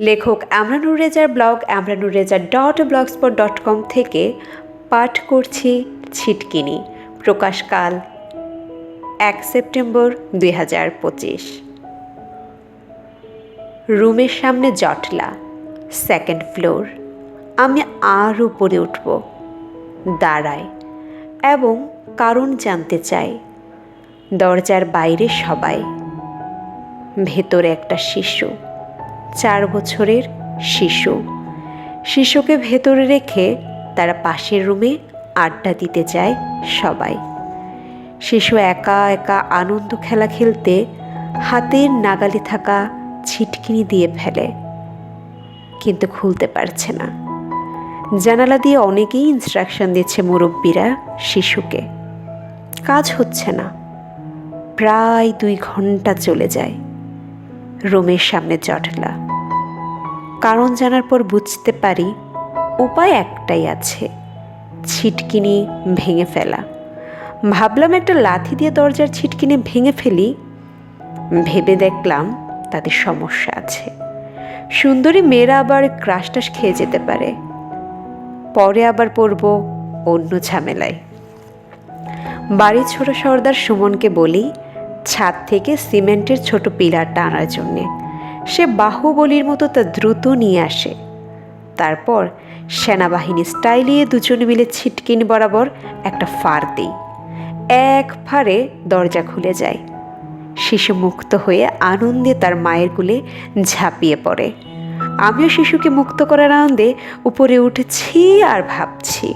লেখক আমরানুর রেজার blog amranureja.blogspot.com থেকে পাঠ করছি ছিটকিনি। প্রকাশকাল 1 সেপ্টেম্বর 2025। রুমের সামনে জটলা, 2nd ফ্লোর। আমি আর উপরে উঠব, দাঁড়াই এবং কারণ জানতে চাই। দরজার বাইরে সবাই, ভেতরে একটা শিশু, 4 বছরের শিশু। শিশুকে ভেতরে রেখে তারা পাশের রুমে আড্ডা দিতে যায় সবাই। শিশু একা একা আনন্দ খেলা খেলতে হাতের নাগালে থাকা ছিটকিনি দিয়ে ফেলে, কিন্তু খুলতে পারছে না। জানালা দিয়ে অনেকেই ইনস্ট্রাকশন দিচ্ছে মুরব্বীরা শিশুকে, কাজ হচ্ছে না। প্রায় 2 ঘন্টা চলে যায়। রুমের সামনে জটলা। কারণ জানার পর বুঝতে পারি উপায় একটাই আছে, ছিটকিনি ভেঙে ফেলা। ভাবলাম একটা লাথি দিয়ে দরজার ছিটকিনি ভেঙে ফেলি। ভেবে দেখলাম তাদের সমস্যা আছে। সুন্দরী মেয়েরা আবার ক্রাশ টাশ খেয়ে যেতে পারে, পরে আবার পড়ব অন্য ঝামেলায়। বাড়ির ছোট সর্দার সুমনকে বলি ছাদ থেকে সিমেন্টের ছোট পিলারটা আনার জন্যে। সে বাহুবলীর মতো তা দ্রুত নিয়ে আসে। তারপর সেনাবাহিনী স্টাইলে দুজনে মিলে ছিটকিনি বরাবর একটা ফাড় দিই। এক ফাড়ে দরজা খুলে যায়। শিশু মুক্ত হয়ে আনন্দে তার মায়ের কোলে ঝাঁপিয়ে পড়ে। আমিও শিশুকে মুক্ত করার আনন্দে উপরে উঠেছি আর ভাবছি।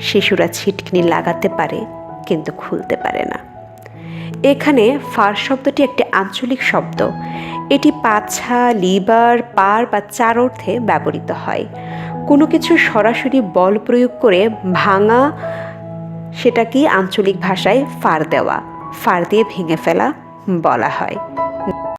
শিশুরা ছিটকিনি লাগাতে পারে কিন্তু খুলতে পারে না। এখানে ফার শব্দটি একটি আঞ্চলিক শব্দ। এটি পাছা, লিভার, পার বা চার অর্থে ব্যবহৃত হয়। কোনো কিছু সরাসরি বল প্রয়োগ করে ভাঙা, সেটাকেই আঞ্চলিক ভাষায় ফার দেওয়া, ফার দিয়ে ভেঙে ফেলা বলা হয়।